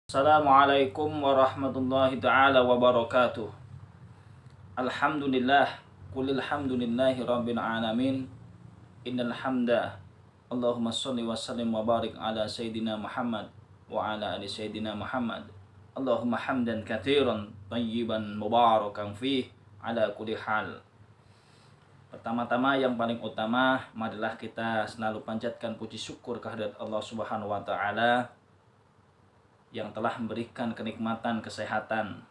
Assalamualaikum warahmatullahi ta'ala wabarakatuh. Alhamdulillah, qulil hamdulillahi rabbil alamin. Innal hamda Allahumma sholli wa sallim wa barik ala sayyidina Muhammad wa ala ali sayyidina Muhammad. Allahumma hamdan katsiran tayyiban mubarakan fih ala kulli hal. Pertama-tama yang paling utama, marilah kita selalu panjatkan puji syukur kehadirat Allah Subhanahu wa taala yang telah memberikan kenikmatan kesehatan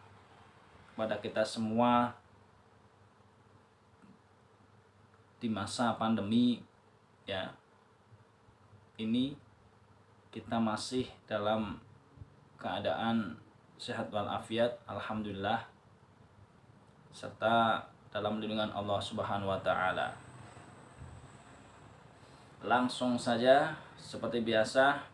kepada kita semua di masa pandemi ya. Ini kita masih dalam keadaan sehat walafiat, alhamdulillah, serta dalam lindungan Allah Subhanahu wa taala. Langsung saja seperti biasa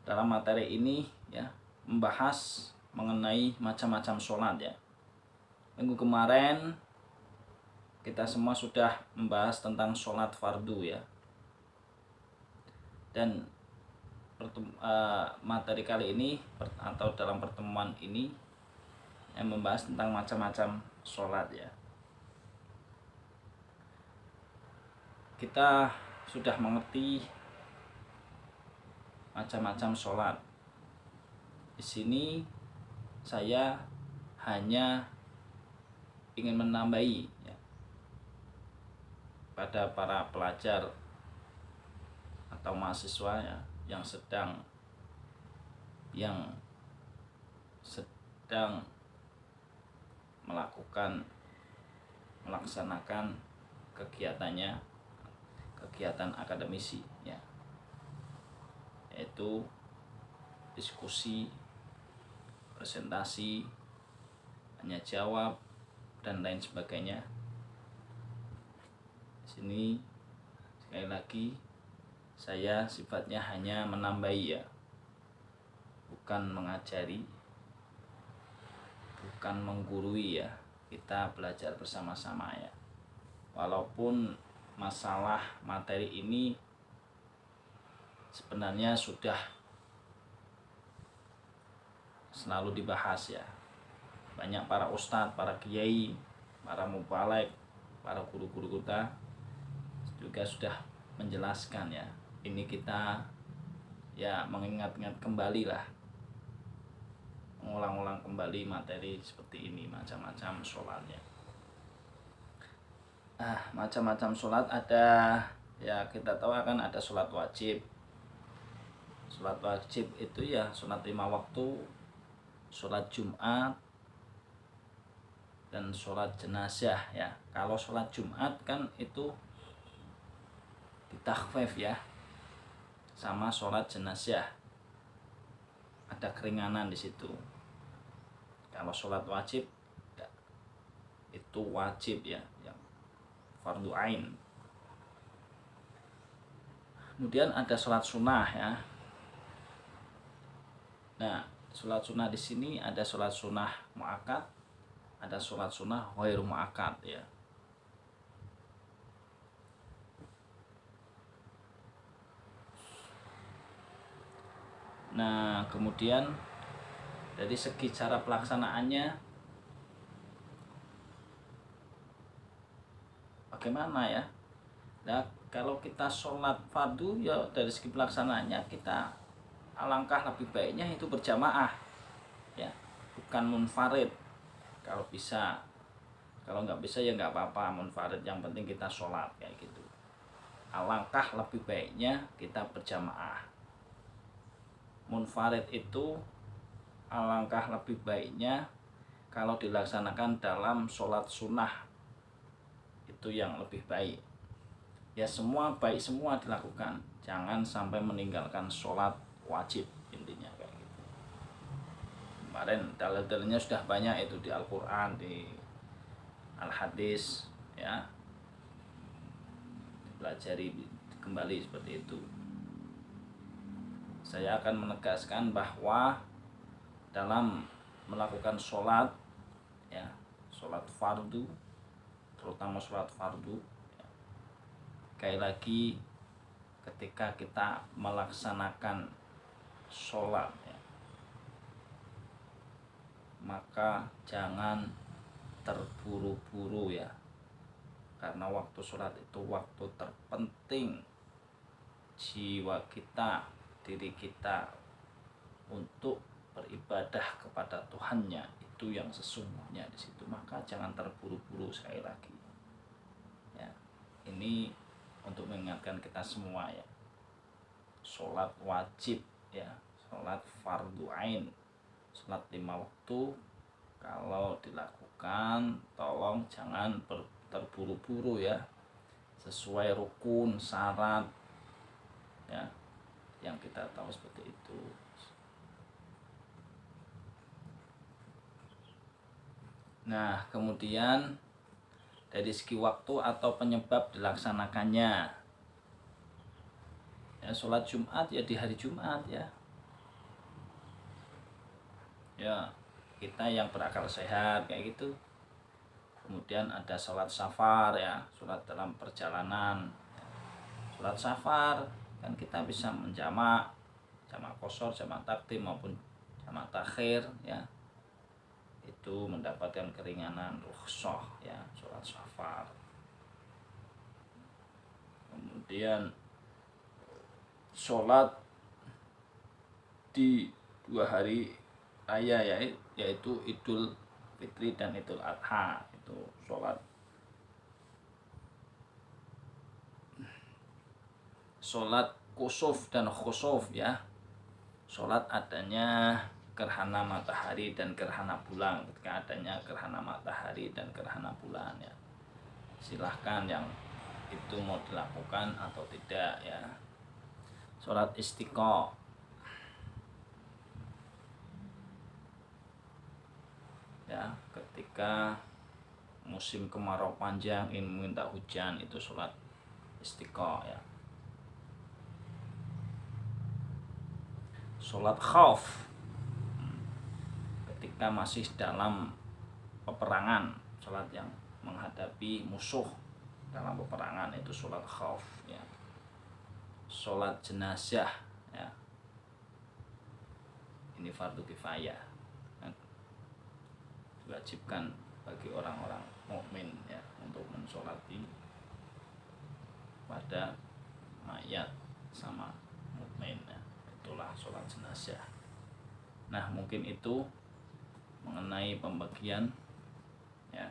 dalam materi ini ya, membahas mengenai macam-macam sholat ya. Minggu kemarin kita semua sudah membahas tentang sholat fardu ya. Dan materi kali ini atau dalam pertemuan ini yang membahas tentang macam-macam sholat ya. Kita sudah mengerti macam-macam sholat. Di sini saya hanya ingin menambahi ya, pada para pelajar atau mahasiswa ya, yang sedang melaksanakan kegiatan akademisi ya, yaitu diskusi, presentasi, tanya jawab dan lain sebagainya. Di sini sekali lagi saya sifatnya hanya menambahi ya, bukan mengajari, bukan menggurui ya. Kita belajar bersama-sama ya. Walaupun masalah materi ini sebenarnya sudah selalu dibahas ya. Banyak para ustadz, para kiai, para mubalek, para guru-guru kita juga sudah menjelaskan ya. Ini kita ya mengingat-ingat kembali lah, mengulang-ulang kembali materi seperti ini, macam-macam sholatnya. Macam-macam sholat ada ya, kita tahu akan ada sholat wajib. Sholat wajib itu ya sholat 5 waktu, sholat Jumat, dan sholat jenazah ya. Kalau sholat Jumat kan itu ditakhfif ya, sama sholat jenazah ada keringanan di situ. Kalau sholat wajib itu wajib ya, yang fardu ain. Kemudian ada sholat sunnah ya. Nah, sholat sunnah di sini ada sholat sunnah muakkad, ada sholat sunnah ghairu muakkad ya. Nah, kemudian dari segi cara pelaksanaannya bagaimana ya? Nah, kalau kita sholat fardu ya dari segi pelaksanaannya kita alangkah lebih baiknya itu berjamaah ya, bukan munfarid. Kalau bisa, kalau nggak bisa ya nggak apa-apa munfarid, yang penting kita sholat kayak gitu. Alangkah lebih baiknya kita berjamaah. Munfarid itu alangkah lebih baiknya kalau dilaksanakan dalam sholat sunnah, itu yang lebih baik ya. Semua baik, semua dilakukan, jangan sampai meninggalkan sholat wajib, intinya kayak gitu. Kemarin dalil-dalilnya sudah banyak itu di Al-Quran, di Al-Hadis ya, pelajari kembali seperti itu. Saya akan menegaskan bahwa dalam melakukan sholat ya, sholat fardu, terutama sholat fardu ya, sekali lagi ketika kita melaksanakan sholat ya, maka jangan terburu-buru ya, karena waktu sholat itu waktu terpenting jiwa kita, diri kita untuk beribadah kepada Tuhannya, itu yang sesungguhnya di situ. Maka jangan terburu-buru. Sekali lagi ya, ini untuk mengingatkan kita semua ya, sholat wajib ya, sholat fardu ain, sholat 5 waktu kalau dilakukan tolong jangan terburu-buru ya, sesuai rukun syarat ya yang kita tahu seperti itu. Nah, kemudian dari segi waktu atau penyebab dilaksanakannya ya, sholat Jumat ya di hari Jumat ya, kita yang berakal sehat kayak gitu. Kemudian ada sholat safar ya, sholat dalam perjalanan. Sholat safar kan kita bisa menjamak, jamak qashar, jamak takdim maupun jamak takhir ya, itu mendapatkan keringanan rukhsah ya, sholat safar. Kemudian sholat di 2 hari raya ya, yaitu Idul Fitri dan Idul Adha, itu sholat kusuf dan khusuf ya, sholat adanya gerhana matahari dan gerhana bulan. Ketika adanya gerhana matahari dan gerhana bulan ya, silahkan yang itu mau dilakukan atau tidak ya. Sholat istiqo ya, ketika musim kemarau panjang ingin meminta hujan, itu sholat istiqo ya. Sholat khauf ketika masih dalam peperangan, sholat yang menghadapi musuh dalam peperangan, itu sholat khauf ya. Sholat jenazah ya, ini fardu kifayah, diwajibkan bagi orang-orang mukmin ya untuk mensolati pada mayat sama mukmin ya, itulah sholat jenazah. Nah, mungkin itu mengenai pembagian ya,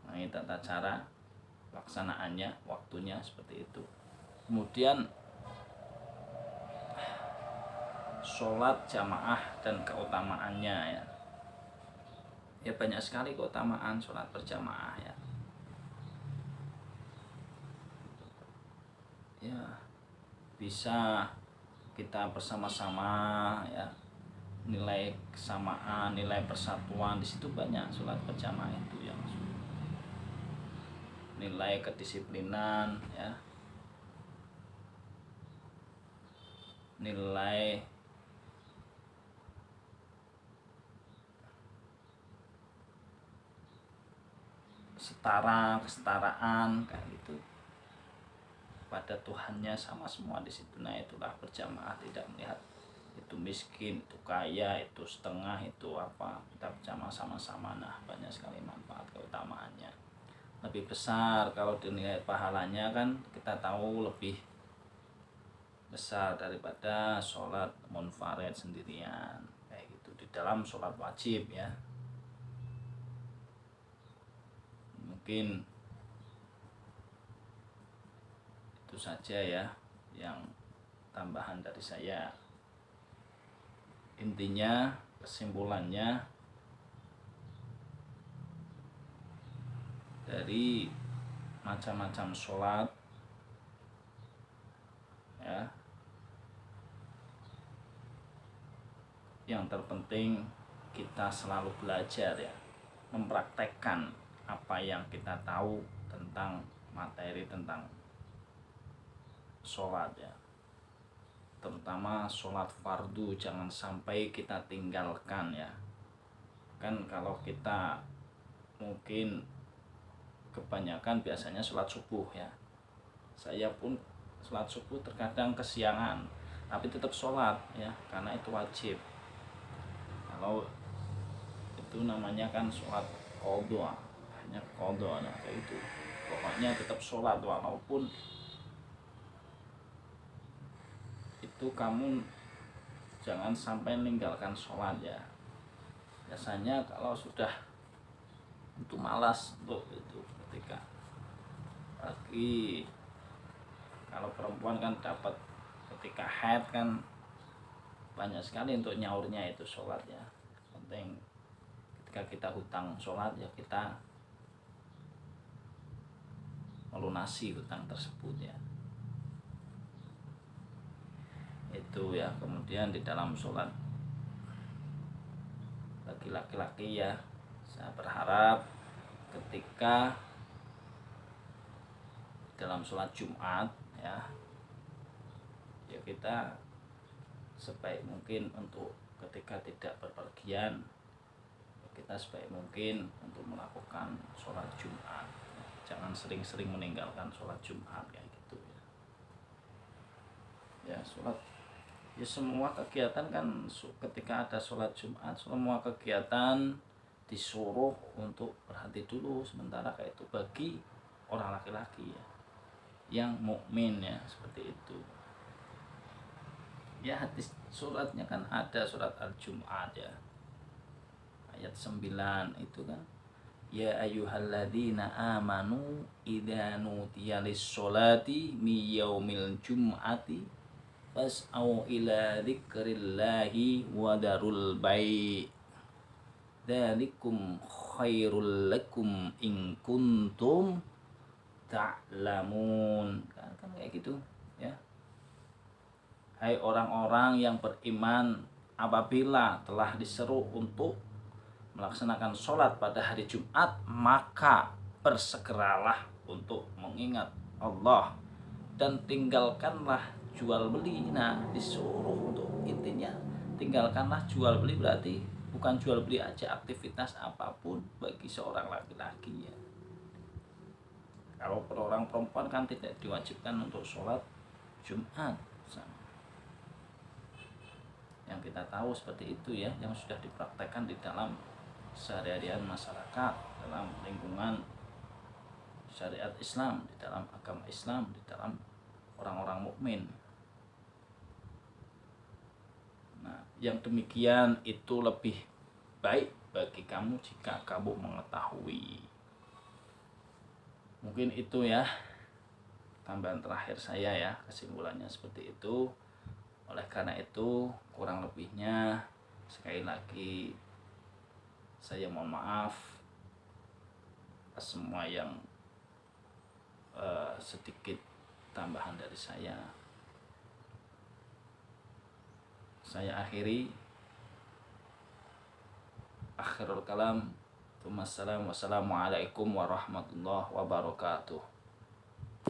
mengenai tata cara pelaksanaannya, waktunya seperti itu. Kemudian sholat jamaah dan keutamaannya ya, ya banyak sekali keutamaan sholat berjamaah ya. Ya bisa kita bersama-sama ya, nilai kesamaan, nilai persatuan di situ banyak sholat berjamaah itu yang nilai kedisiplinan ya, nilai kesetaraan kayak gitu pada Tuhannya sama semua di situ. Nah, itulah berjamaah, tidak melihat itu miskin, itu kaya, itu setengah, itu apa, kita berjamaah sama-sama. Nah, banyak sekali manfaat keutamaannya. Lebih besar kalau dinilai pahalanya kan kita tahu lebih besar daripada sholat munfarid sendirian kayak gitu di dalam sholat wajib ya. Mungkin itu saja ya yang tambahan dari saya. Intinya, kesimpulannya, dari macam-macam sholat ya, yang terpenting kita selalu belajar ya, mempraktekkan apa yang kita tahu tentang materi tentang sholat ya, terutama sholat fardu jangan sampai kita tinggalkan ya. Kan kalau kita mungkin kebanyakan biasanya sholat subuh ya, saya pun sholat subuh terkadang kesiangan tapi tetap sholat ya, karena itu wajib. Kalau itu namanya kan sholat qadha, hanya qadha. Nah kayak itu pokoknya tetap sholat walaupun itu kamu jangan sampai meninggalkan sholat ya. Biasanya kalau sudah itu malas untuk itu ketika lagi, kalau perempuan kan dapat ketika haid kan banyak sekali untuk nyaurnya itu sholat ya. Penting ketika kita hutang sholat ya kita melunasi hutang tersebut ya. Itu ya. Kemudian di dalam sholat bagi laki-laki ya, saya berharap ketika dalam sholat Jumat ya kita sebaik mungkin untuk ketika tidak berpergian kita sebaik mungkin untuk melakukan sholat Jumat. Jangan sering-sering meninggalkan sholat Jumat kayak gitu ya. Ya sholat ya, semua kegiatan kan ketika ada sholat Jumat semua kegiatan disuruh untuk berhenti dulu sementara, kayak itu bagi orang laki-laki ya yang mukmin ya, seperti itu ya. Hadis suratnya kan ada, surat Al-Jum'ah ya ayat 9 itu kan, ya ayyuhalladzina amanu idza nudiya lis-sholati mi yaumil jum'ati fas'au ila dzikrillahi wa darul bai' dzalikum khairul lakum in kuntum ta'lamun. Kan kayak gitu ya. Hai orang-orang yang beriman, apabila telah diseru untuk melaksanakan sholat pada hari Jumat, maka bersegeralah untuk mengingat Allah dan tinggalkanlah jual beli. Nah disuruh untuk intinya tinggalkanlah jual beli, berarti bukan jual beli aja, aktivitas apapun bagi seorang laki-laki ya. Kalau orang perempuan kan tidak diwajibkan untuk sholat Jumat. Yang kita tahu seperti itu ya, yang sudah dipraktekkan di dalam sehari-harian masyarakat, dalam lingkungan syariat Islam, di dalam agama Islam, di dalam orang-orang mukmin. Nah, yang demikian itu lebih baik bagi kamu jika kamu mengetahui. Mungkin itu ya tambahan terakhir saya ya, kesimpulannya seperti itu. Oleh karena itu kurang lebihnya sekali lagi saya mohon maaf atas semua yang sedikit tambahan dari saya. Saya akhiri, akhirul kalam. Wassalamualaikum warahmatullahi wabarakatuh.